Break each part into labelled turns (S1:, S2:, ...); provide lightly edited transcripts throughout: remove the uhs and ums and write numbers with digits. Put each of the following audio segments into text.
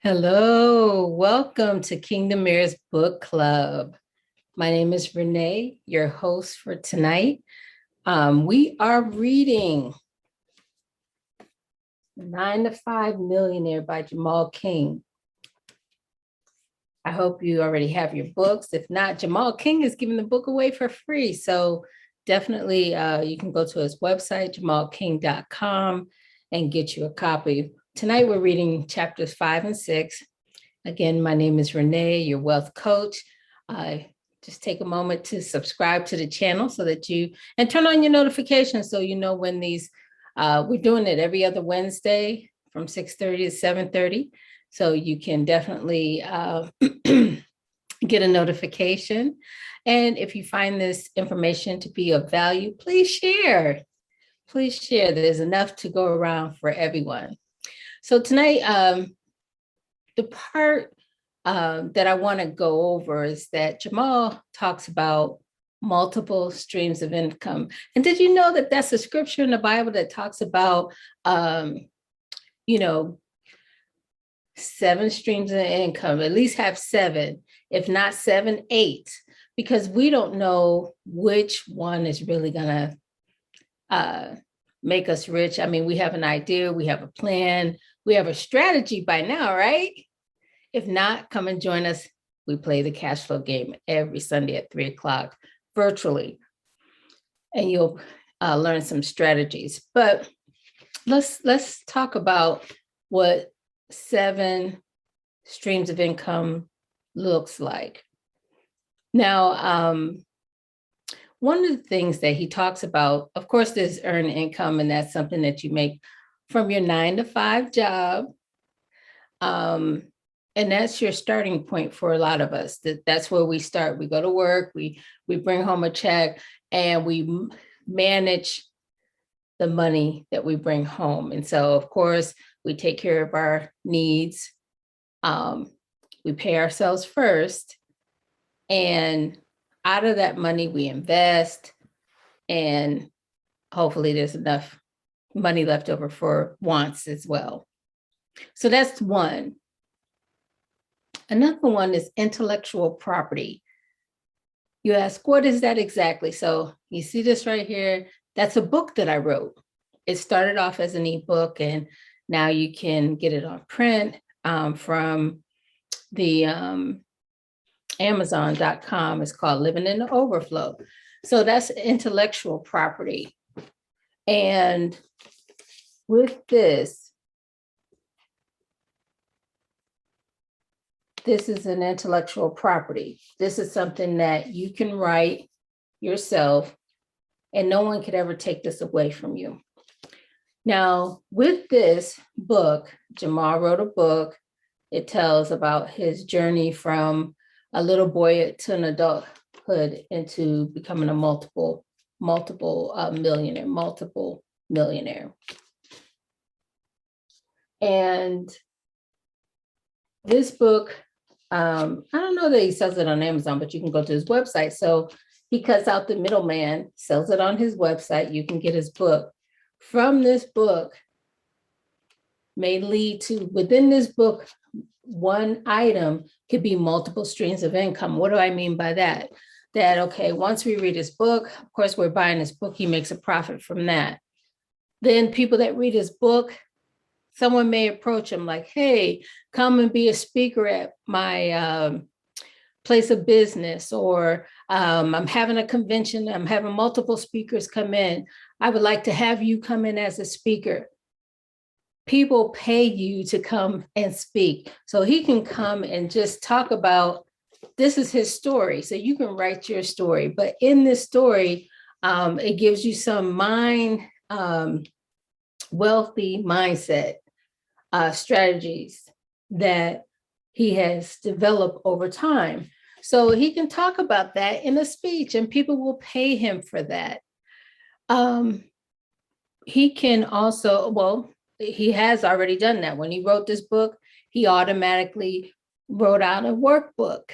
S1: Hello, welcome to Kingdom Heirs Book Club. My name is Renee, your host for tonight. We are reading 9 to 5 Millionaire by Jemal King. I hope you already have your books. If not, Jemal King is giving the book away for free. So definitely you can go to his website, jemalking.com, and get you a copy. Tonight we're reading chapters 5 and 6. Again, my name is Renee, your wealth coach. Just take a moment to subscribe to the channel so that and turn on your notifications so you know when we're doing it every other Wednesday from 6:30 to 7:30. So you can definitely get a notification. And if you find this information to be of value, please share. Please share. There's enough to go around for everyone. So tonight, the part that I want to go over is that Jemal talks about multiple streams of income. And did you know that that's a scripture in the Bible that talks about, 7 streams of income, at least have 7, if not 7, 8, because we don't know which one is really going to make us rich. I mean, we have an idea, we have a plan, we have a strategy by now, right? If not, come and join us. We play the cash flow game every Sunday at 3:00 virtually, and you'll learn some strategies. But let's talk about what 7 streams of income looks like. Now, one of the things that he talks about, of course, there's earned income, and that's something that you make from your 9 to 5 job. And that's your starting point for a lot of us. That's where we start. We go to work, we bring home a check, and we manage the money that we bring home. And so, of course, we take care of our needs. We pay ourselves first. And out of that money, we invest. And hopefully there's enough money left over for wants as well. So that's one. Another one is intellectual property. You ask, what is that exactly? So you see this right here. That's a book that I wrote. It started off as an ebook, and now you can get it on print from the Amazon.com. It's called Living in the Overflow. So that's intellectual property. And with this is an intellectual property. This is something that you can write yourself, and no one could ever take this away from you. Now, with this book, Jemal wrote a book. It tells about his journey from a little boy to an adulthood into becoming a multiple millionaire. And this book, I don't know that he sells it on Amazon, but you can go to his website. So he cuts out the middleman, sells it on his website. You can get his book. From this book may lead to, within this book, one item could be multiple streams of income. What do I mean by that? That, okay, once we read his book, of course, we're buying his book. He makes a profit from that. Then people that read his book, someone may approach him like, hey, come and be a speaker at my place of business, or I'm having a convention, I'm having multiple speakers come in. I would like to have you come in as a speaker. People pay you to come and speak. So he can come and just talk about, this is his story. So you can write your story. But in this story, it gives you some wealthy mindset strategies that he has developed over time. So he can talk about that in a speech, and people will pay him for that. He can also, he has already done that. When he wrote this book, he automatically wrote out a workbook.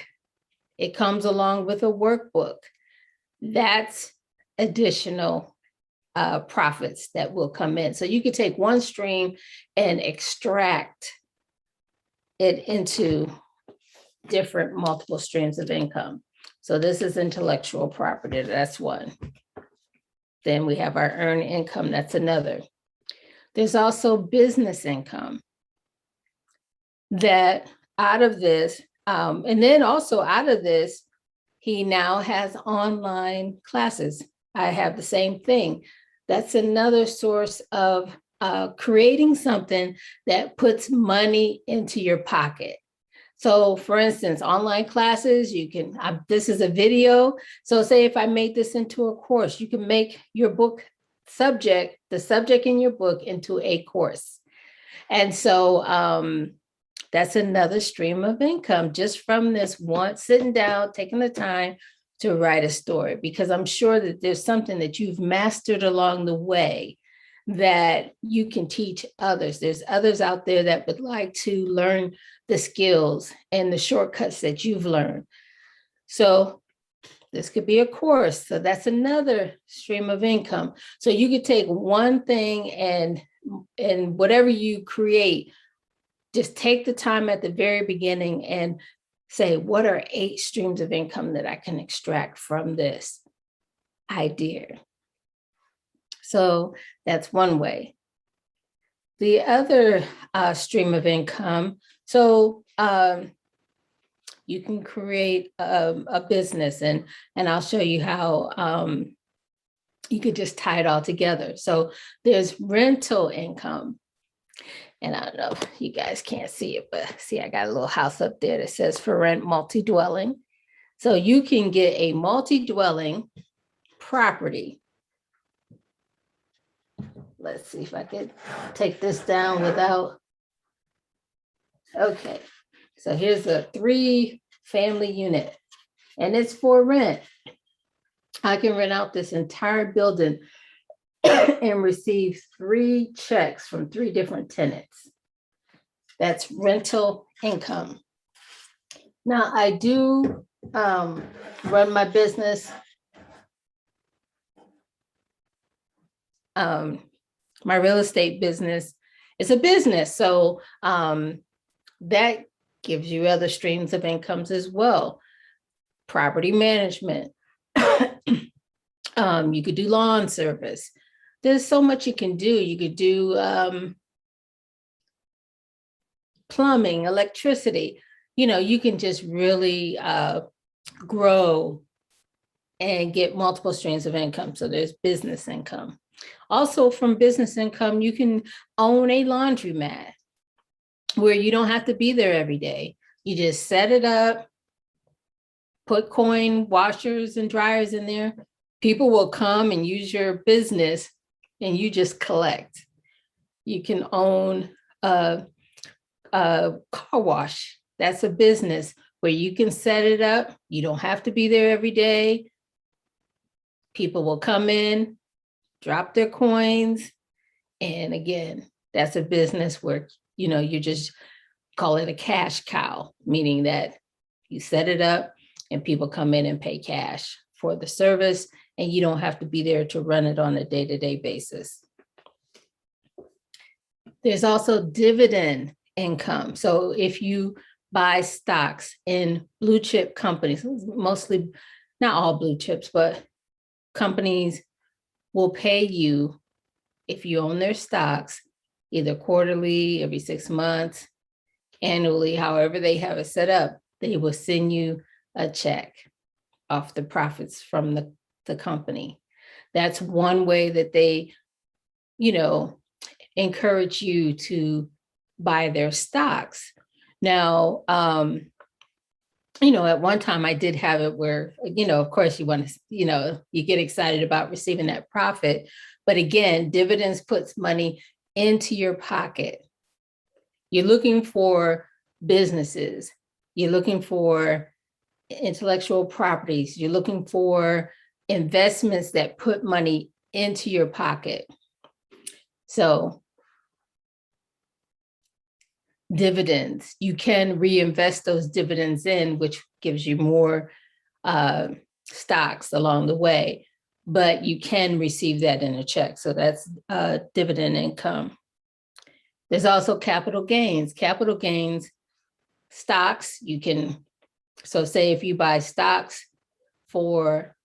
S1: It comes along with a workbook. That's additional profits that will come in. So you could take one stream and extract it into different multiple streams of income. So this is intellectual property. That's one. Then we have our earned income. That's another. There's also business income that out of this, and then also out of this, he now has online classes. I have the same thing. That's another source of creating something that puts money into your pocket. So for instance, online classes, you can, this is a video. So say if I make this into a course, you can make your book subject, the subject in your book into a course. And so that's another stream of income just from this one, sitting down, taking the time to write a story, because I'm sure that there's something that you've mastered along the way that you can teach others. There's others out there that would like to learn the skills and the shortcuts that you've learned. So this could be a course. So that's another stream of income. So you could take one thing and whatever you create, just take the time at the very beginning and say, what are 8 streams of income that I can extract from this idea? So that's one way. The other stream of income, so you can create a business, and I'll show you how you could just tie it all together. So there's rental income. And I don't know if you guys can't see it, but see, I got a little house up there that says for rent multi-dwelling. So you can get a multi-dwelling property. Let's see if I could take this down without. Okay, so here's a 3-family unit and it's for rent. I can rent out this entire building and receive 3 checks from 3 different tenants. That's rental income. Now I do run my business. My real estate business is a business. So that gives you other streams of incomes as well. Property management. You could do lawn service. There's so much you can do. You could do plumbing, electricity. You know, you can just really grow and get multiple streams of income. So there's business income. Also from business income, you can own a laundromat where you don't have to be there every day. You just set it up, put coin washers and dryers in there. People will come and use your business and you just collect. You can own a car wash. That's a business where you can set it up. You don't have to be there every day. People will come in, drop their coins. And again, that's a business where, you know, you just call it a cash cow, meaning that you set it up and people come in and pay cash for the service, and you don't have to be there to run it on a day-to-day basis. There's also dividend income. So if you buy stocks in blue chip companies, mostly, not all blue chips, but companies will pay you if you own their stocks, either quarterly, every 6 months, annually, however they have it set up, they will send you a check off the profits from the company. That's one way that they, you know, encourage you to buy their stocks. Now, you know, at one time I did have it where, you know, of course you want to, you know, you get excited about receiving that profit. But again, dividends puts money into your pocket. You're looking for businesses. You're looking for intellectual properties. You're looking for investments that put money into your pocket. So dividends, you can reinvest those dividends in, which gives you more stocks along the way, but you can receive that in a check. So that's dividend income. There's also capital gains. Capital gains stocks, you can, so say if you buy stocks for,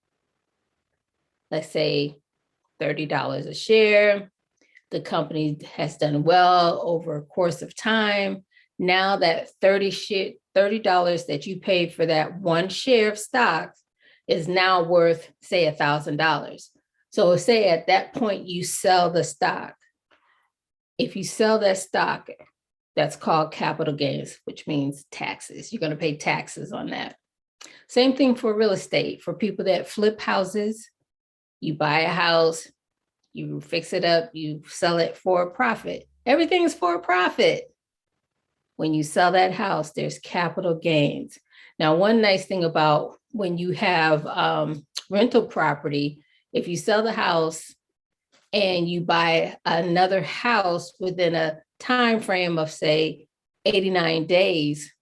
S1: let's say, $30 a share, the company has done well over a course of time. Now that $30 that you paid for that one share of stock is now worth, say, $1,000. So say at that point you sell the stock. If you sell that stock, that's called capital gains, which means taxes. You're going to pay taxes on that. Same thing for real estate. For people that flip houses, you buy a house, you fix it up, you sell it for a profit. Everything is for a profit. When you sell that house, there's capital gains. Now, one nice thing about when you have rental property, if you sell the house and you buy another house within a time frame of, say, 89 days,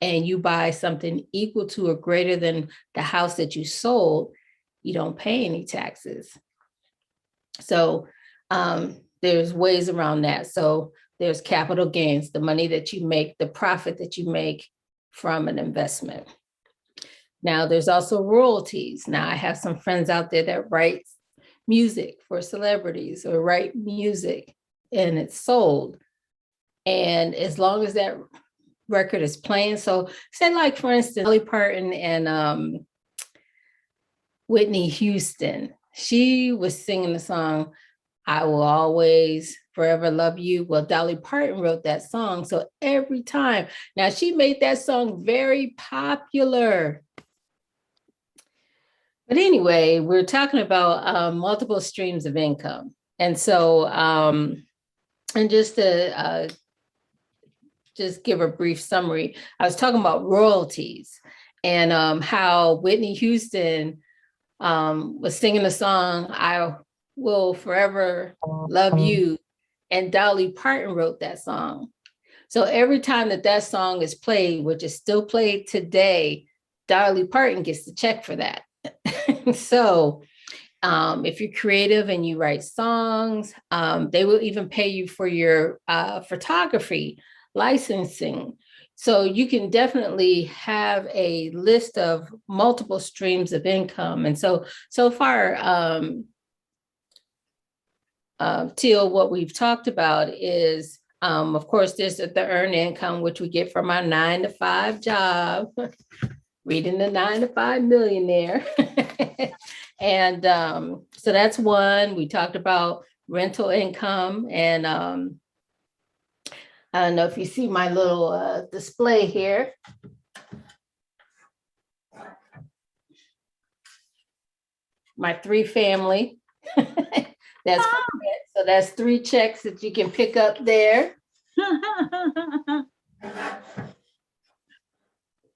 S1: and you buy something equal to or greater than the house that you sold, you don't pay any taxes. So there's ways around that. So there's capital gains, the money that you make, the profit that you make from an investment. Now, there's also royalties. Now, I have some friends out there that write music for celebrities or write music and it's sold. And as long as that record is playing, so say like, for instance, Dolly Parton and Whitney Houston, she was singing the song, I Will Always Forever Love You. Well, Dolly Parton wrote that song. So every time, now she made that song very popular. But anyway, we're talking about multiple streams of income. And so, and just to just give a brief summary, I was talking about royalties and how Whitney Houston was singing the song, I Will Forever Love You. And Dolly Parton wrote that song. So every time that song is played, which is still played today, Dolly Parton gets the check for that. So if you're creative and you write songs, they will even pay you for your photography licensing. So you can definitely have a list of multiple streams of income. And so far, Teal, what we've talked about is, of course, there's the earned income, which we get from our 9-to-5 job, reading the 9-to-5 Millionaire. And so that's one. We talked about rental income. And I don't know if you see my little display here. My 3 family. That's so that's 3 checks that you can pick up there.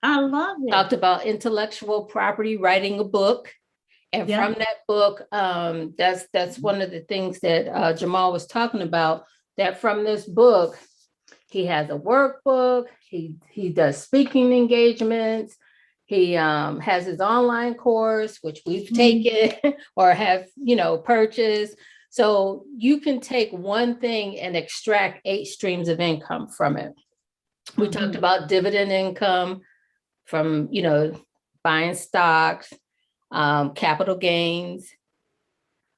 S2: I love it.
S1: Talked about intellectual property, writing a book. And from that book, that's one of the things that Jemal was talking about, that from this book, he has a workbook, he does speaking engagements, he has his online course, which we've taken or have, purchased. So you can take one thing and extract 8 streams of income from it. We talked about dividend income from, buying stocks, capital gains,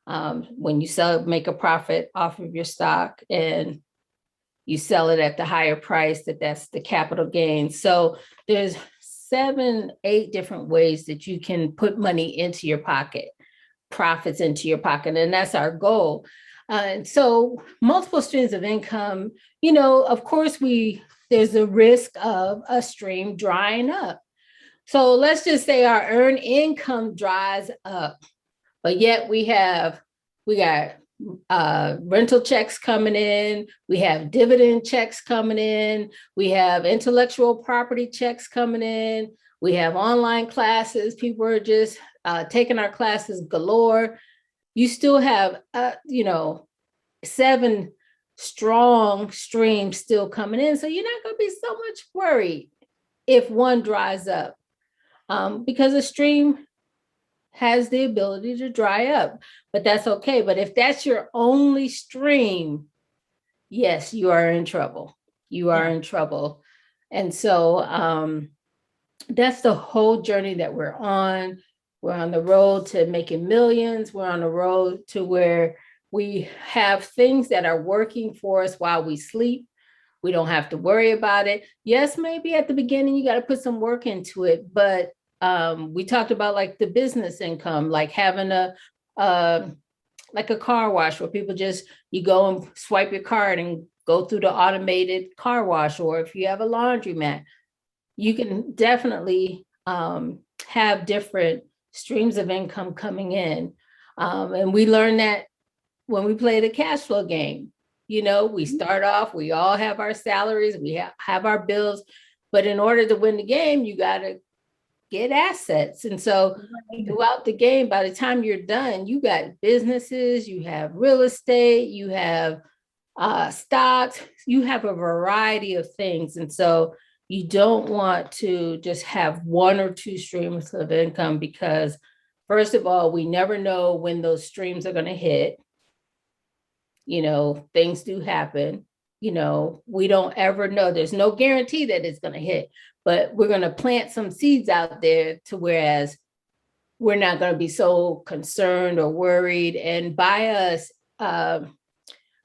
S1: when you make a profit off of your stock and you sell it at the higher price, that's the capital gain. So there's 7, 8 different ways that you can put money into your pocket, profits into your pocket. And that's our goal. And so multiple streams of income, of course, there's a risk of a stream drying up. So let's just say our earned income dries up, but yet we got rental checks coming in, we have dividend checks coming in, we have intellectual property checks coming in, we have online classes, people are just taking our classes galore. You still have 7 strong streams still coming in, so you're not going to be so much worried if one dries up, because a stream has the ability to dry up, but that's okay. But if that's your only stream, yes, you are in trouble. You are in trouble. And so that's the whole journey that we're on. We're on the road to making millions. We're on the road to where we have things that are working for us while we sleep. We don't have to worry about it. Yes, maybe at the beginning you got to put some work into it, but we talked about like the business income, like having a like a car wash where people just, you go and swipe your card and go through the automated car wash. Or if you have a laundromat, you can definitely have different streams of income coming in. And we learned that when we play the cash flow game. You know, we start off, we all have our salaries, we have our bills, but in order to win the game, you got to get assets. And so throughout the game, by the time you're done, you got businesses, you have real estate, you have stocks, you have a variety of things. And so you don't want to just have one or two streams of income because, first of all, we never know when those streams are going to hit. You know, things do happen. You know, we don't ever know. There's no guarantee that it's going to hit, but we're going to plant some seeds out there to whereas we're not going to be so concerned or worried. And by us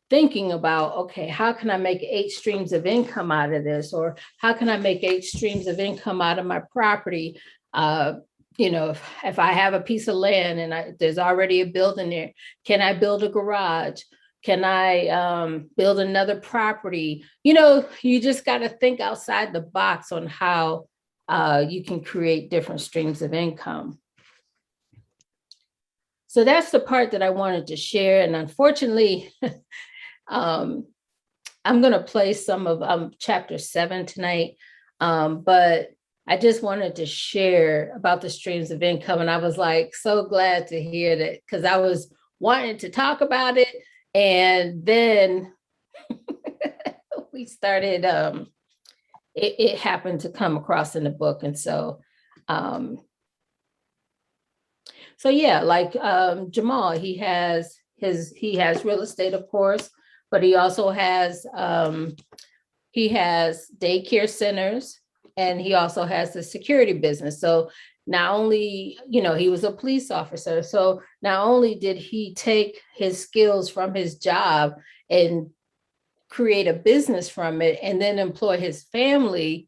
S1: thinking about, okay, how can I make 8 streams of income out of this? Or how can I make 8 streams of income out of my property? You know, if I have a piece of land and there's already a building there, can I build a garage? Can I build another property? You know, you just got to think outside the box on how you can create different streams of income. So that's the part that I wanted to share. And unfortunately, I'm going to play some of chapter 7 tonight, but I just wanted to share about the streams of income. And I was like, so glad to hear that because I was wanting to talk about it. And then we started, it happened to come across in the book. And so, yeah, like Jemal, he has real estate, of course, but he also has daycare centers, and he also has the security business. So not only, you know, he was a police officer. So not only did he take his skills from his job and create a business from it and then employ his family,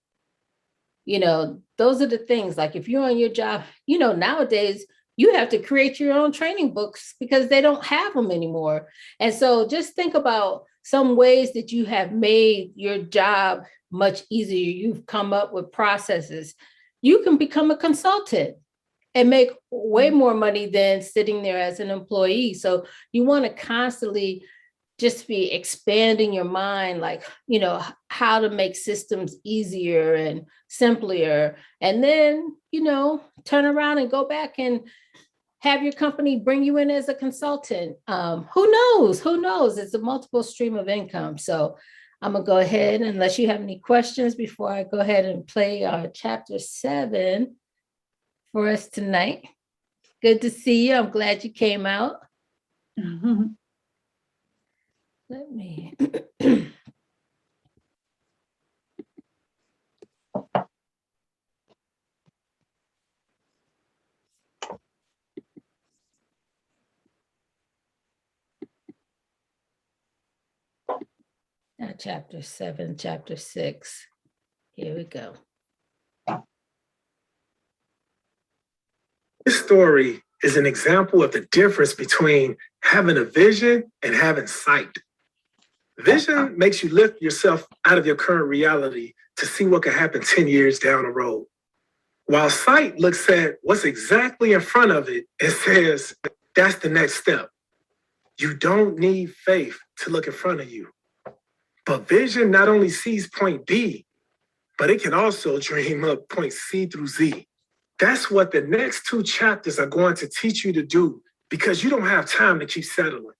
S1: you know, those are the things. Like if you're on your job, you know, nowadays you have to create your own training books because they don't have them anymore. And so just think about some ways that you have made your job much easier. You've come up with processes. You can become a consultant and make way more money than sitting there as an employee. So you want to constantly just be expanding your mind, like, you know, how to make systems easier and simpler. And then, you know, turn around and go back and have your company bring you in as a consultant. Who knows? Who knows? It's a multiple stream of income. So I'm going to go ahead, unless you have any questions before I go ahead and play chapter 7 for us tonight. Good to see you. I'm glad you came out. Mm-hmm. Let me. Now, chapter 7, chapter 6. Here we go.
S2: This story is an example of the difference between having a vision and having sight. Vision makes you lift yourself out of your current reality to see what could happen 10 years down the road. While sight looks at what's exactly in front of it and says, that's the next step. You don't need faith to look in front of you. But vision not only sees point B, but it can also dream up point C through Z. That's what the next 2 chapters are going to teach you to do because you don't have time to keep settling.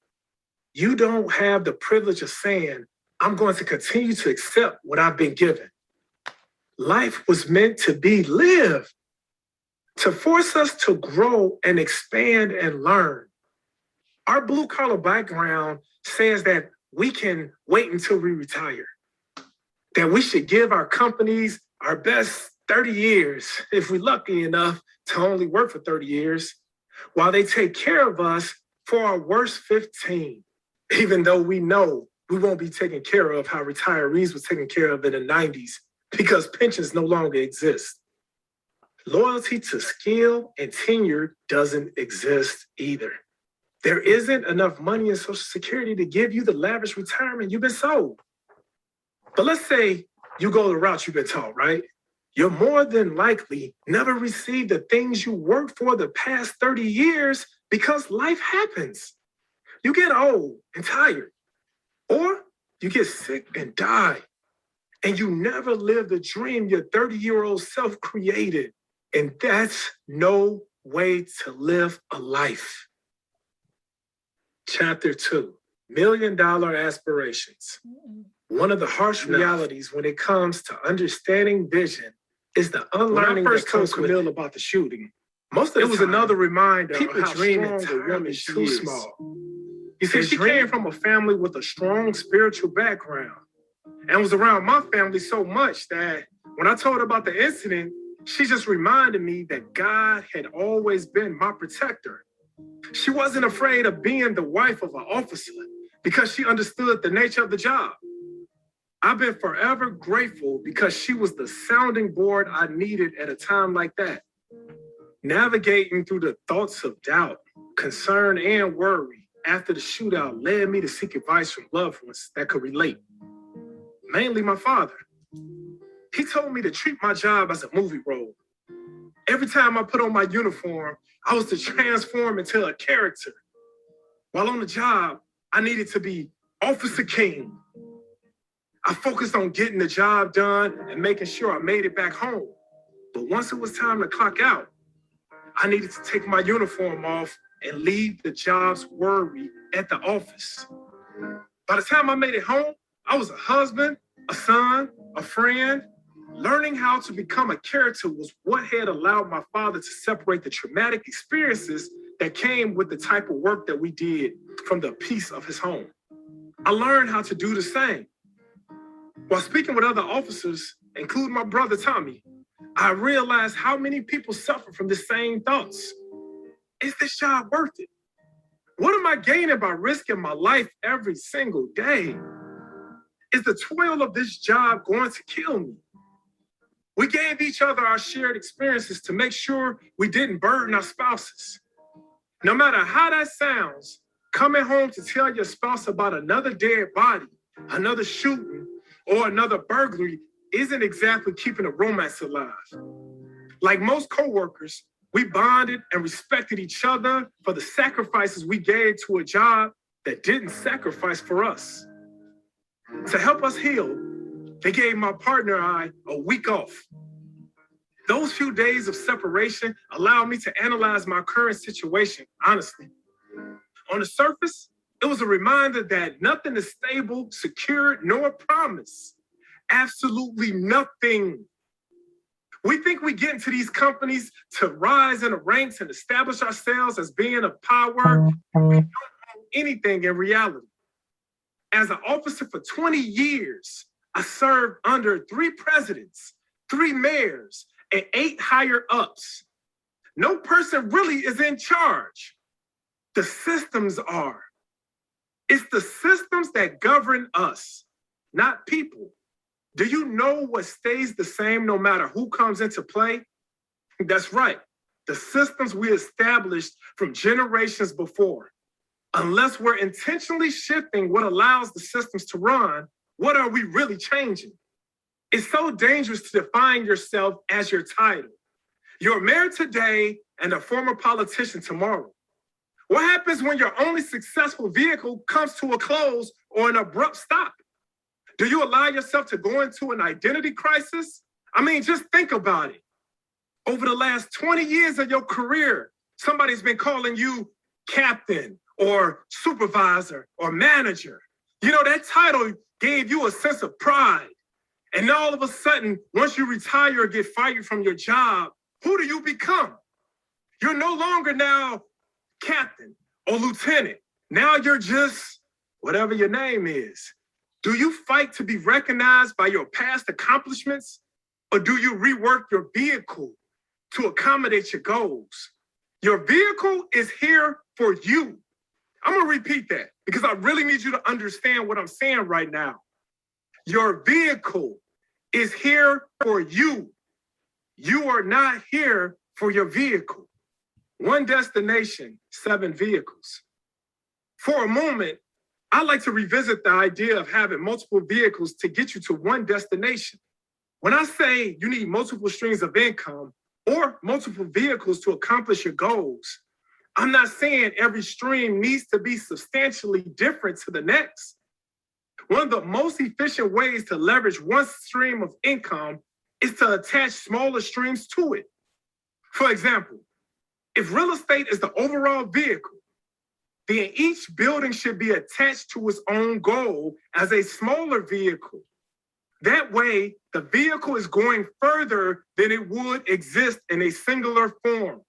S2: You don't have the privilege of saying, I'm going to continue to accept what I've been given. Life was meant to be lived, to force us to grow and expand and learn. Our blue-collar background says that we can wait until we retire. that we should give our companies our best 30 years, if we're lucky enough to only work for 30 years, while they take care of us for our worst 15, even though we know we won't be taken care of how retirees were taken care of in the 90s because pensions no longer exist. Loyalty to skill and tenure doesn't exist either. There isn't enough money in Social Security to give you the lavish retirement you've been sold. But let's say you go the route you've been taught, right? You're more than likely never receive the things you worked for the past 30 years because life happens. You get old and tired, or you get sick and die, and you never live the dream your 30-year-old self created. And that's no way to live a life. Chapter 2, $1 Million Aspirations. One of the harsh realities when it comes to understanding vision is the unlearning that comes with Camille about the shooting. Most of it was another reminder people dream a woman is too small. You see, she came from a family with a strong spiritual background and was around my family so much that when I told her about the incident, she just reminded me that God had always been my protector. She wasn't afraid of being the wife of an officer because she understood the nature of the job. I've been forever grateful because she was the sounding board I needed at a time like that. Navigating through the thoughts of doubt, concern, and worry after the shootout led me to seek advice from loved ones that could relate. Mainly my father. He told me to treat my job as a movie role. Every time I put on my uniform, I was to transform into a character. While on the job, I needed to be Officer King. I focused on getting the job done and making sure I made it back home. But once it was time to clock out, I needed to take my uniform off and leave the job's worry at the office. By the time I made it home, I was a husband, a son, a friend. Learning how to become a character was what had allowed my father to separate the traumatic experiences that came with the type of work that we did from the peace of his home. I learned how to do the same. While speaking with other officers, including my brother Tommy, I realized how many people suffer from the same thoughts. Is this job worth it? What am I gaining by risking my life every single day? Is the toil of this job going to kill me? We gave each other our shared experiences to make sure we didn't burden our spouses. No matter how that sounds, coming home to tell your spouse about another dead body, another shooting, or another burglary isn't exactly keeping a romance alive. Like most coworkers, we bonded and respected each other for the sacrifices we gave to a job that didn't sacrifice for us. To help us heal, they gave my partner and I a week off. Those few days of separation allowed me to analyze my current situation, honestly. On the surface, it was a reminder that nothing is stable, secure, nor promised. Absolutely nothing. We think we get into these companies to rise in the ranks and establish ourselves as being of power, and we don't know anything in reality. As an officer for 20 years, I served under 3 presidents, 3 mayors, and 8 higher ups. No person really is in charge. The systems are. It's the systems that govern us, not people. Do you know what stays the same no matter who comes into play? That's right. The systems we established from generations before. Unless we're intentionally shifting what allows the systems to run, what are we really changing? It's so dangerous to define yourself as your title. You're mayor today and a former politician tomorrow. What happens when your only successful vehicle comes to a close or an abrupt stop? Do you allow yourself to go into an identity crisis? I mean, just think about it. Over the last 20 years of your career, somebody's been calling you captain or supervisor or manager. You know, that title gave you a sense of pride. And all of a sudden, once you retire or get fired from your job, who do you become? You're no longer now captain or lieutenant. Now you're just whatever your name is. Do you fight to be recognized by your past accomplishments, or do you rework your vehicle to accommodate your goals? Your vehicle is here for you. I'm gonna repeat that because I really need you to understand what I'm saying right now. Your vehicle is here for you. You are not here for your vehicle. One destination, 7 vehicles. For a moment, I like to revisit the idea of having multiple vehicles to get you to one destination. When I say you need multiple streams of income or multiple vehicles to accomplish your goals, I'm not saying every stream needs to be substantially different to the next. One of the most efficient ways to leverage one stream of income is to attach smaller streams to it. For example, if real estate is the overall vehicle, then each building should be attached to its own goal as a smaller vehicle. That way, the vehicle is going further than it would exist in a singular form.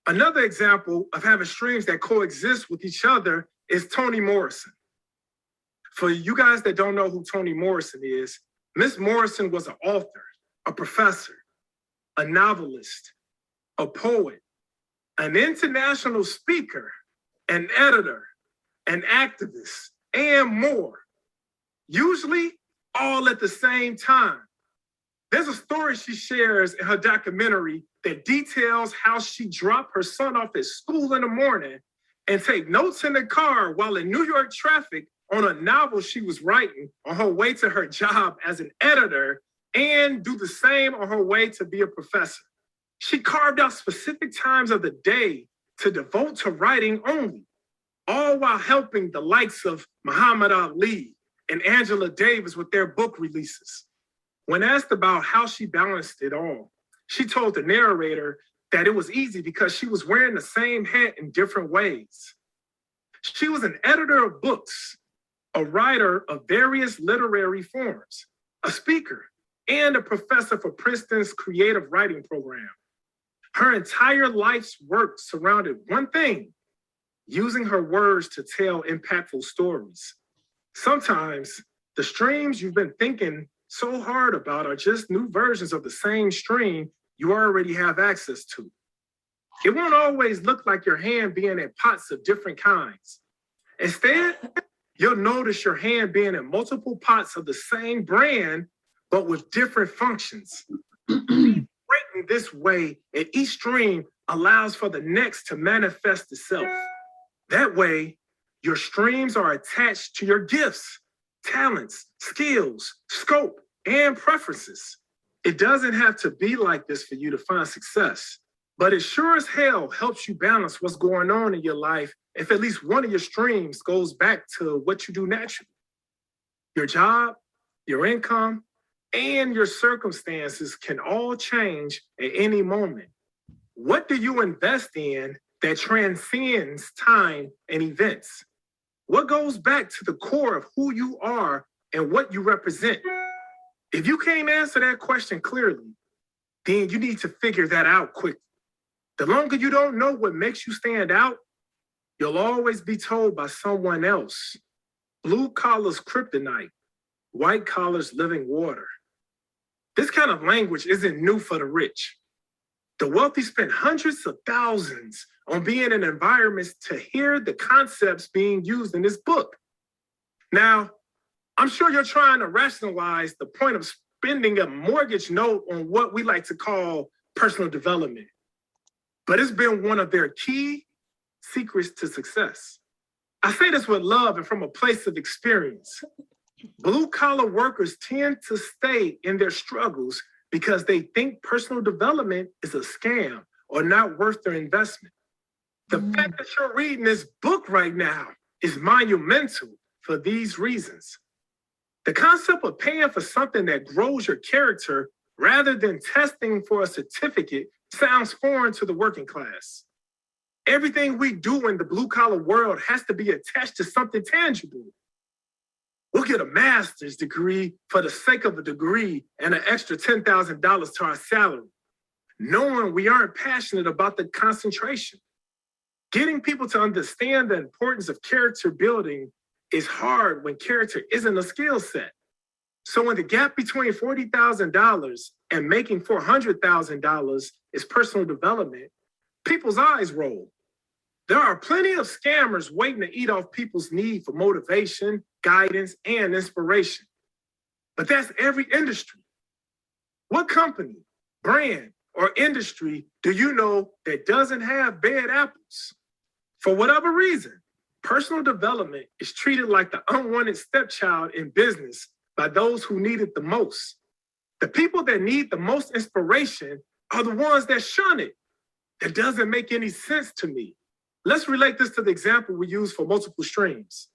S2: Another example of having streams that coexist with each other is Toni Morrison. For you guys that don't know who Toni Morrison is, Miss Morrison was an author, a professor, a novelist, a poet, an international speaker, an editor, an activist, and more. Usually all at the same time. There's a story she shares in her documentary that details how she dropped her son off at school in the morning and take notes in the car while in New York traffic on a novel she was writing on her way to her job as an editor and do the same on her way to be a professor. She carved out specific times of the day to devote to writing only, all while helping the likes of Muhammad Ali and Angela Davis with their book releases. When asked about how she balanced it all, she told the narrator that it was easy because she was wearing the same hat in different ways. She was an editor of books, a writer of various literary forms, a speaker, and a professor for Princeton's creative writing program. Her entire life's work surrounded one thing: using her words to tell impactful stories. Sometimes the streams you've been thinking so hard about are just new versions of the same stream you already have access to. It won't always look like your hand being in pots of different kinds. Instead, you'll notice your hand being in multiple pots of the same brand, but with different functions. Written this way, and each stream allows for the next to manifest itself. That way, your streams are attached to your gifts, talents, skills, scope, and preferences. It doesn't have to be like this for you to find success, but it sure as hell helps you balance what's going on in your life if at least one of your streams goes back to what you do naturally. Your job, your income, and your circumstances can all change at any moment. What do you invest in that transcends time and events? What goes back to the core of who you are and what you represent? If you can't answer that question clearly, then you need to figure that out quickly. The longer you don't know what makes you stand out, you'll always be told by someone else. Blue collar's kryptonite, white collar's living water. This kind of language isn't new for the rich. The wealthy spend hundreds of thousands on being in environments to hear the concepts being used in this book. Now, I'm sure you're trying to rationalize the point of spending a mortgage note on what we like to call personal development, but it's been one of their key secrets to success. I say this with love and from a place of experience. Blue-collar workers tend to stay in their struggles because they think personal development is a scam or not worth their investment. The fact that you're reading this book right now is monumental for these reasons. The concept of paying for something that grows your character rather than testing for a certificate sounds foreign to the working class. Everything we do in the blue-collar world has to be attached to something tangible. We'll get a master's degree for the sake of a degree and an extra $10,000 to our salary, knowing we aren't passionate about the concentration. Getting people to understand the importance of character building is hard when character isn't a skill set. So when the gap between $40,000 and making $400,000 is personal development, people's eyes roll. There are plenty of scammers waiting to eat off people's need for motivation, guidance, and inspiration. But that's every industry. What company, brand, or industry do you know that doesn't have bad apples? For whatever reason, personal development is treated like the unwanted stepchild in business by those who need it the most. The people that need the most inspiration are the ones that shun it. That doesn't make any sense to me. Let's relate this to the example we use for multiple streams.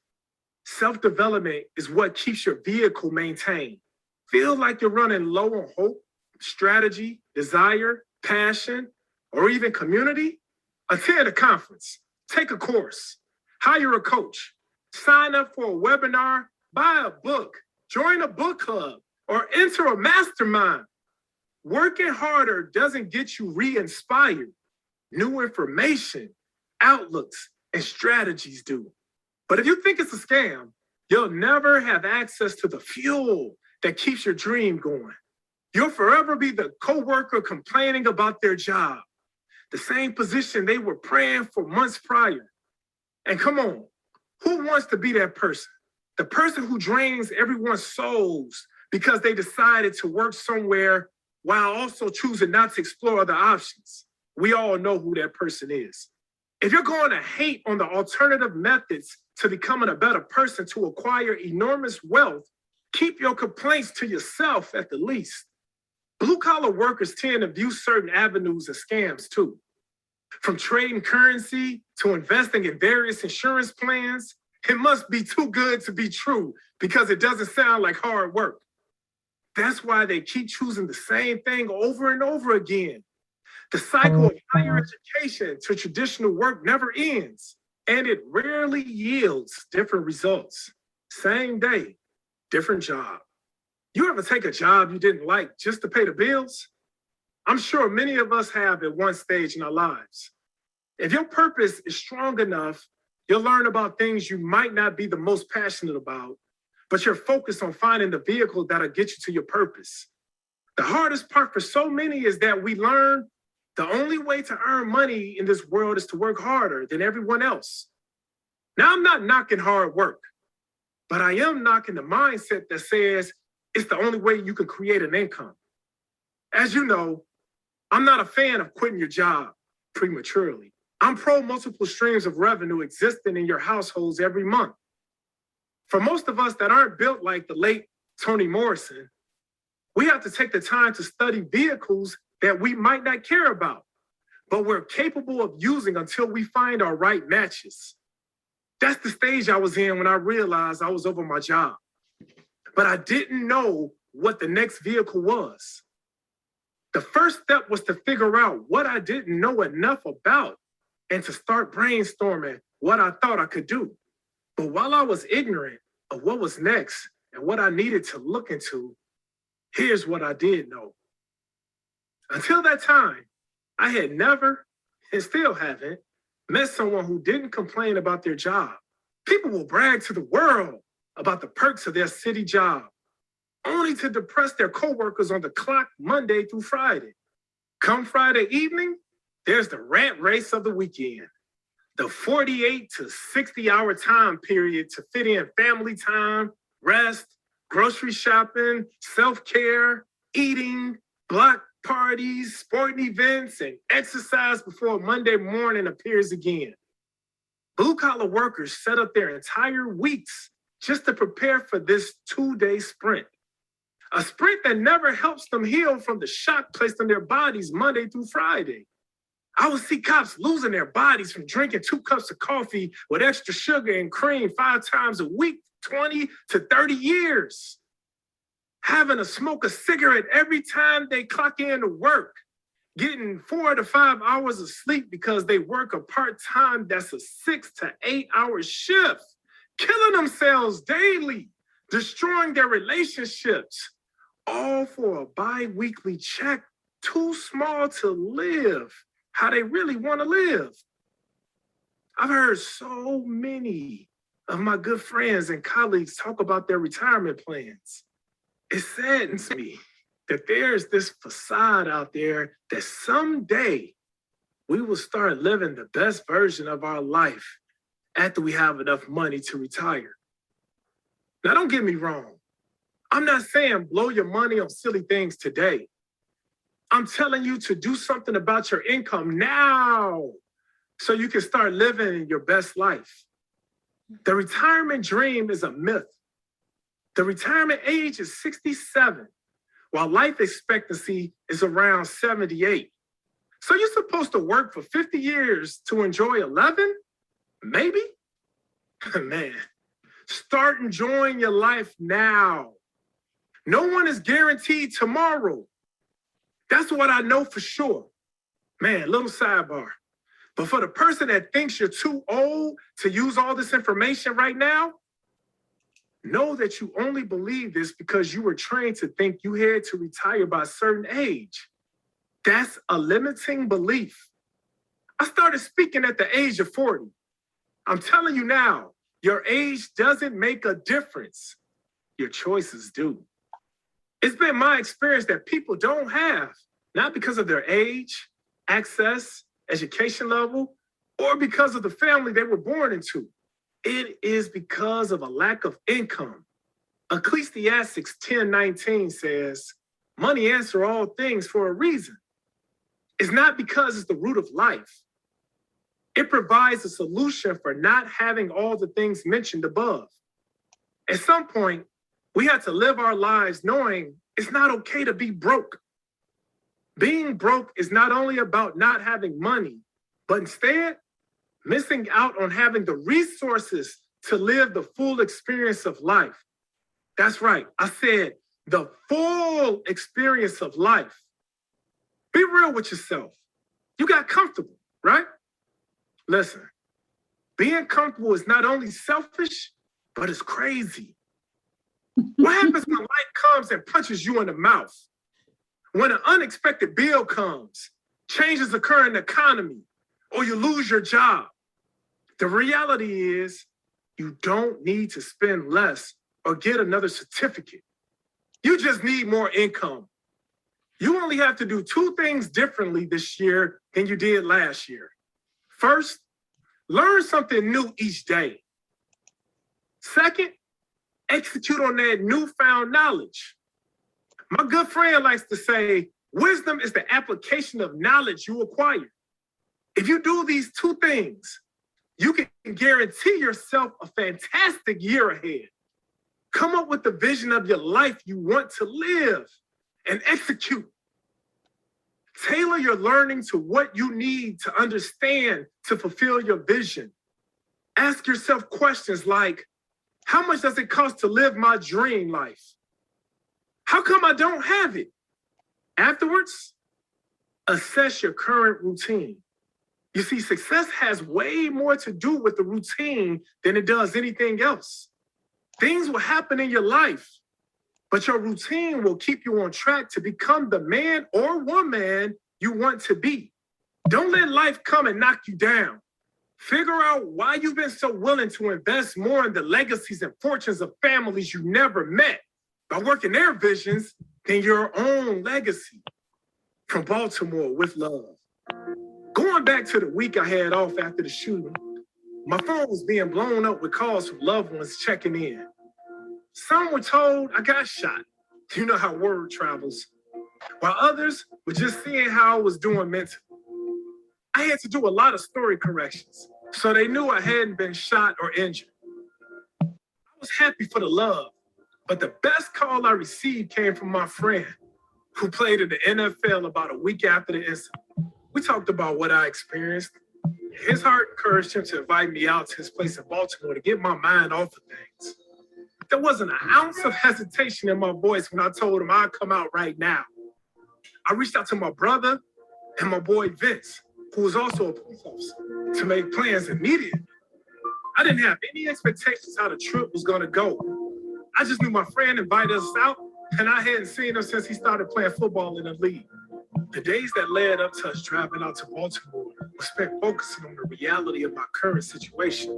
S2: Self-development is what keeps your vehicle maintained. Feel like you're running low on hope, strategy, desire, passion, or even community? Attend a conference, take a course, hire a coach, sign up for a webinar, buy a book, join a book club, or enter a mastermind. Working harder doesn't get you re-inspired. New information, outlooks, and strategies do. But if you think it's a scam, you'll never have access to the fuel that keeps your dream going. You'll forever be the coworker complaining about their job, the same position they were praying for months prior. And come on, who wants to be that person? The person who drains everyone's souls because they decided to work somewhere while also choosing not to explore other options. We all know who that person is. If you're going to hate on the alternative methods to becoming a better person to acquire enormous wealth, keep your complaints to yourself at the least. Blue-collar workers tend to view certain avenues as scams too. From trading currency to investing in various insurance plans, it must be too good to be true because it doesn't sound like hard work. That's why they keep choosing the same thing over and over again. The cycle of higher education to traditional work never ends, and it rarely yields different results. Same day, different job. You ever take a job you didn't like just to pay the bills? I'm sure many of us have at one stage in our lives. If your purpose is strong enough, you'll learn about things you might not be the most passionate about, but you're focused on finding the vehicle that'll get you to your purpose. The hardest part for so many is that we learn the only way to earn money in this world is to work harder than everyone else. Now, I'm not knocking hard work, but I am knocking the mindset that says it's the only way you can create an income. As you know, I'm not a fan of quitting your job prematurely. I'm pro multiple streams of revenue existing in your households every month. For most of us that aren't built like the late Toni Morrison, we have to take the time to study vehicles that we might not care about, but we're capable of using until we find our right matches. That's the stage I was in when I realized I was over my job. But I didn't know what the next vehicle was. The first step was to figure out what I didn't know enough about and to start brainstorming what I thought I could do. But while I was ignorant of what was next and what I needed to look into, here's what I did know. Until that time, I had never, and still haven't, met someone who didn't complain about their job. People will brag to the world about the perks of their city job, only to depress their coworkers on the clock Monday through Friday. Come Friday evening, there's the rat race of the weekend, the 48 to 60-hour time period to fit in family time, rest, grocery shopping, self-care, eating, block parties, sporting events, and exercise before Monday morning appears again. Blue-collar workers set up their entire weeks just to prepare for this 2-day sprint. A sprint that never helps them heal from the shock placed on their bodies Monday through Friday. I would see cops losing their bodies from drinking 2 cups of coffee with extra sugar and cream 5 times a week, 20 to 30 years. Having to smoke a cigarette every time they clock in to work. Getting 4 to 5 hours of sleep because they work a part-time that's a 6 to 8 hour shift. Killing themselves daily, destroying their relationships, all for a bi-weekly check too small to live how they really want to live. I've heard so many of my good friends and colleagues talk about their retirement plans. It saddens me that there's this facade out there that someday we will start living the best version of our life after we have enough money to retire. Now, don't get me wrong. I'm not saying blow your money on silly things today. I'm telling you to do something about your income now so you can start living your best life. The retirement dream is a myth. The retirement age is 67, while life expectancy is around 78. So you're supposed to work for 50 years to enjoy 11? Maybe? Man, start enjoying your life now. No one is guaranteed tomorrow. That's what I know for sure. Man, little sidebar. But for the person that thinks you're too old to use all this information right now, know that you only believe this because you were trained to think you had to retire by a certain age. That's a limiting belief. I started speaking at the age of 40. I'm telling you now, your age doesn't make a difference. Your choices do. It's been my experience that people don't have, not because of their age, access, education level, or because of the family they were born into. It is because of a lack of income. Ecclesiastes 10:19 says, money answers all things for a reason. It's not because it's the root of life. It provides a solution for not having all the things mentioned above. At some point, we have to live our lives knowing it's not okay to be broke. Being broke is not only about not having money, but instead missing out on having the resources to live the full experience of life. That's right. I said the full experience of life. Be real with yourself. You got comfortable, right? Listen, being comfortable is not only selfish, but it's crazy. What happens when life comes and punches you in the mouth? When an unexpected bill comes, changes occur in the economy, or you lose your job? The reality is you don't need to spend less or get another certificate. You just need more income. You only have to do two things differently this year than you did last year. First, learn something new each day. Second, execute on that newfound knowledge. My good friend likes to say, wisdom is the application of knowledge you acquire. If you do these two things, you can guarantee yourself a fantastic year ahead. Come up with the vision of your life you want to live and execute. Tailor your learning to what you need to understand to fulfill your vision. Ask yourself questions like, how much does it cost to live my dream life? How come I don't have it? Afterwards, assess your current routine. You see, success has way more to do with the routine than it does anything else. Things will happen in your life, but your routine will keep you on track to become the man or woman you want to be. Don't let life come and knock you down. Figure out why you've been so willing to invest more in the legacies and fortunes of families you never met by working their visions than your own legacy. From Baltimore with love. Going back to the week I had off after the shooting, my phone was being blown up with calls from loved ones checking in. Some were told I got shot. You know how word travels. While others were just seeing how I was doing mentally. I had to do a lot of story corrections, so they knew I hadn't been shot or injured. I was happy for the love, but the best call I received came from my friend who played in the NFL about a week after the incident. We talked about what I experienced. His heart encouraged him to invite me out to his place in Baltimore to get my mind off of things. There wasn't an ounce of hesitation in my voice when I told him I'd come out right now. I reached out to my brother and my boy Vince, who was also a police officer, to make plans immediately. I didn't have any expectations how the trip was going to go. I just knew my friend invited us out, and I hadn't seen him since he started playing football in the league. The days that led up to us driving out to Baltimore were spent focusing on the reality of my current situation.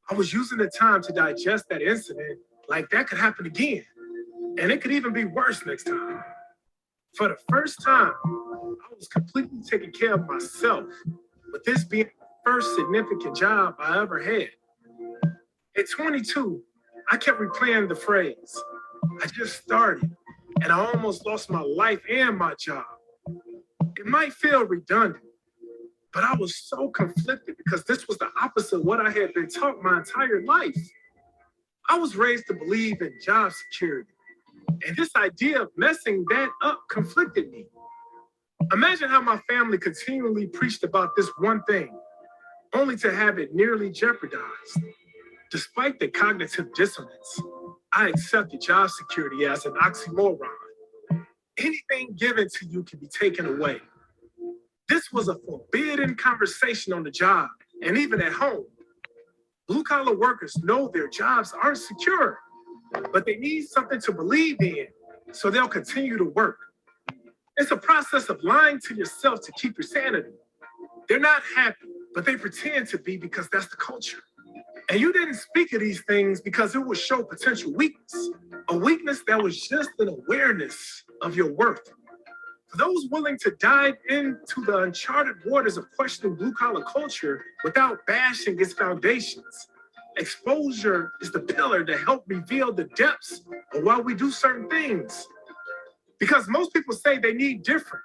S2: I was using the time to digest that incident like that could happen again. And it could even be worse next time. For the first time, I was completely taking care of myself, with this being the first significant job I ever had. At 22, I kept replaying the phrase, I just started, and I almost lost my life and my job. It might feel redundant, but I was so conflicted because this was the opposite of what I had been taught my entire life. I was raised to believe in job security, and this idea of messing that up conflicted me. Imagine how my family continually preached about this one thing, only to have it nearly jeopardized. Despite the cognitive dissonance, I accepted job security as an oxymoron. Anything given to you can be taken away. This was a forbidden conversation on the job and even at home. Blue collar workers know their jobs aren't secure, but they need something to believe in, so they'll continue to work. It's a process of lying to yourself to keep your sanity. They're not happy, but they pretend to be because that's the culture. And you didn't speak of these things because it would show potential weakness, a weakness that was just an awareness of your worth. For those willing to dive into the uncharted waters of questioning blue collar culture without bashing its foundations, exposure is the pillar to help reveal the depths of why we do certain things. Because most people say they need different,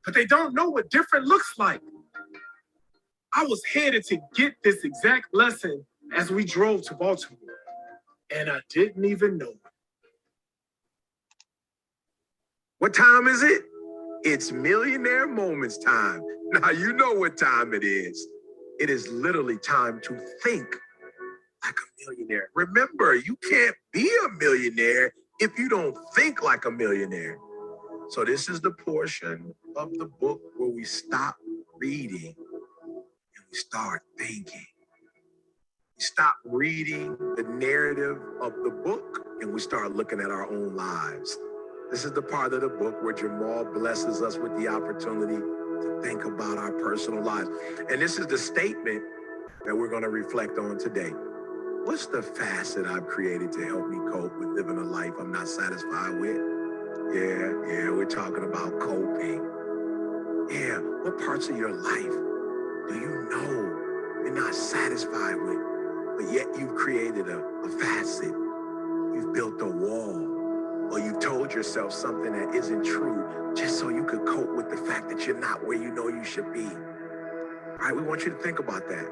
S2: but they don't know what different looks like. I was headed to get this exact lesson as we drove to Baltimore, and I didn't even know it.
S3: What time is it? It's Millionaire Moments time. Now you know what time it is. It is literally time to think like a millionaire. Remember, you can't be a millionaire if you don't think like a millionaire. So this is the portion of the book where we stop reading and we start thinking. We stop reading the narrative of the book and we start looking at our own lives. This is the part of the book where Jemal blesses us with the opportunity to think about our personal lives. And this is the statement that we're going to reflect on today. What's the facet I've created to help me cope with living a life I'm not satisfied with? Yeah, we're talking about coping. Yeah, what parts of your life do you know you're not satisfied with, but yet you've created a facet, you've built a wall, or you told yourself something that isn't true just so you could cope with the fact that you're not where you know you should be. All right, we want you to think about that,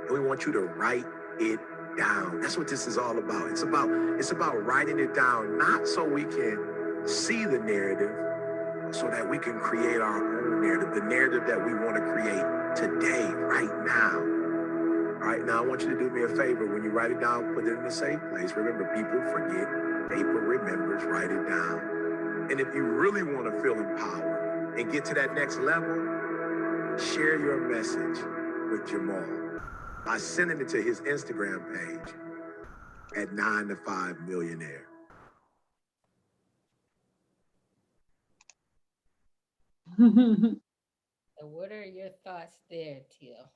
S3: and we want you to write it down. That's what this is all about. It's about writing it down, not so we can see the narrative, so that we can create our own narrative, the narrative that we want to create today, right now. All right, now I want you to do me a favor. When you write it down, put it in a safe place. Remember, people forget, paper remembers, write it down. And if you really want to feel empowered and get to that next level, share your message with Jemal by sending it to his Instagram page at 9 to 5 Millionaire.
S1: So what are your thoughts there, Teal?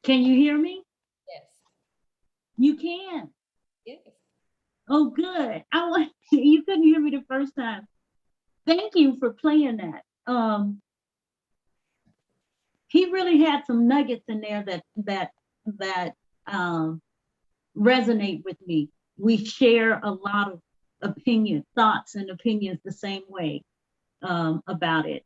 S4: Can you hear me?
S1: Yes.
S4: You can.
S1: Yes.
S4: Oh, good. You couldn't hear me the first time. Thank you for playing that. He really had some nuggets in there that resonate with me. We share a lot of thoughts and opinions the same way about it.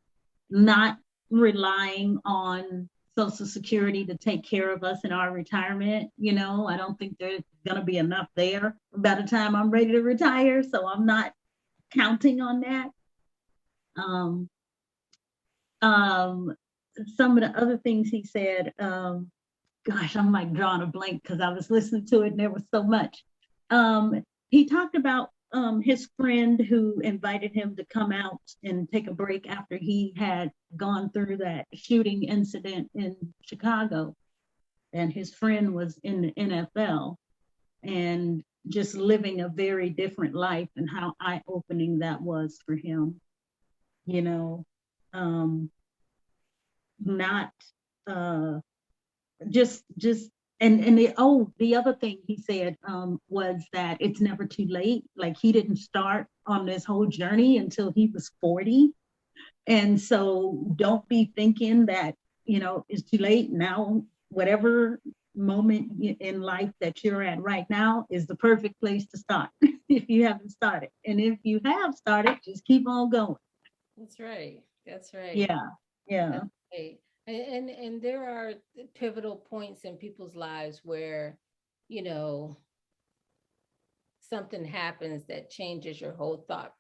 S4: Not relying on Social Security to take care of us in our retirement. I don't think there's going to be enough there by the time I'm ready to retire. So I'm not counting on that. Some of the other things he said, gosh, I'm like drawing a blank because I was listening to it and there was so much. He talked about his friend who invited him to come out and take a break after he had gone through that shooting incident in Chicago. And his friend was in the NFL and just living a very different life, and how eye-opening that was for him. Not just the other thing he said was that it's never too late. Like he didn't start on this whole journey until he was 40. And so don't be thinking that, it's too late now. Whatever moment in life that you're at right now is the perfect place to start if you haven't started. And if you have started, just keep on going.
S1: That's right. That's right.
S4: Yeah. Yeah.
S1: That's right. And there are pivotal points in people's lives where, something happens that changes your whole thought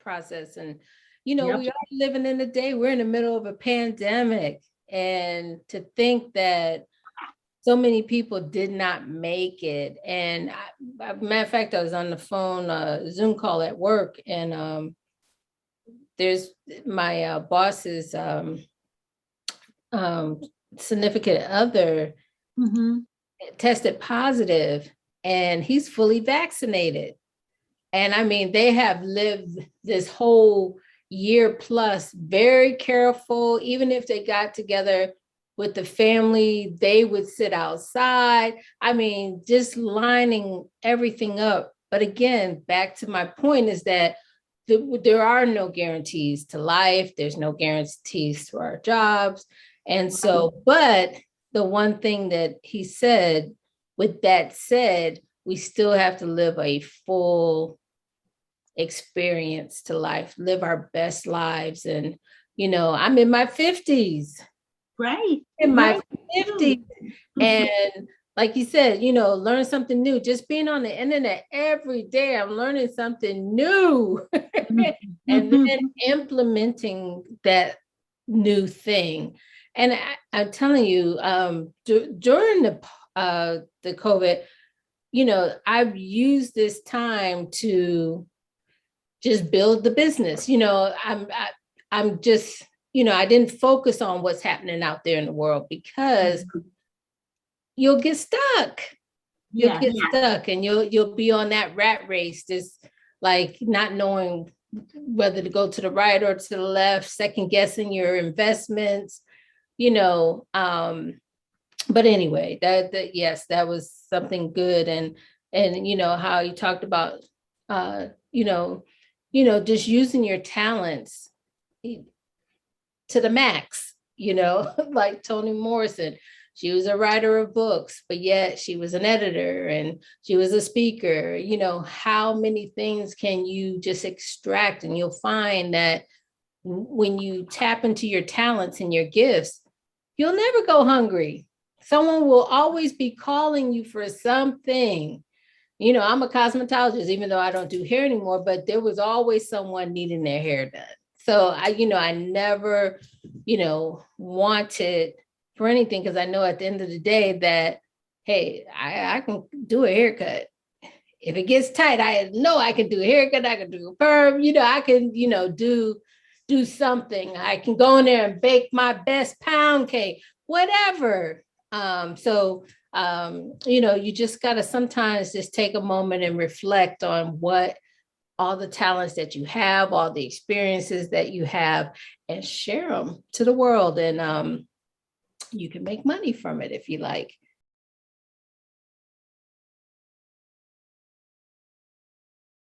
S1: process. And,
S4: Yep.
S1: we are living in a day, we're in the middle of a pandemic. And to think that so many people did not make it. And matter of fact, I was on the phone, Zoom call at work, and there's my boss's significant other tested positive, and he's fully vaccinated. And I mean, they have lived this whole year plus very careful. Even if they got together with the family, they would sit outside. I mean, just lining everything up. But again, back to my point is that there are no guarantees to life. There's no guarantees to our jobs. And so, but the one thing that he said, with that said, we still have to live a full experience to life, live our best lives. And, I'm in my 50s.
S4: Right.
S1: In my 50s. And like you said, learn something new. Just being on the internet every day, I'm learning something new. And then implementing that new thing. And I'm telling you, during the COVID, I've used this time to just build the business. I'm just, I didn't focus on what's happening out there in the world, because you'll get stuck. You'll get stuck, and you'll be on that rat race, just like not knowing whether to go to the right or to the left, second guessing your investments, but anyway, yes, that was something good. And how you talked about just using your talents to the max, like Toni Morrison. She was a writer of books, but yet she was an editor and she was a speaker. How many things can you just extract? And you'll find that when you tap into your talents and your gifts, you'll never go hungry. Someone will always be calling you for something. I'm a cosmetologist, even though I don't do hair anymore, but there was always someone needing their hair done. So I never, wanted for anything, because I know at the end of the day that, hey, I can do a haircut. If it gets tight, I know I can do a haircut. I can do a perm. I can, do something. I can go in there and bake my best pound cake, whatever. You just got to sometimes just take a moment and reflect on what all the talents that you have, all the experiences that you have, and share them to the world. And you can make money from it if you like.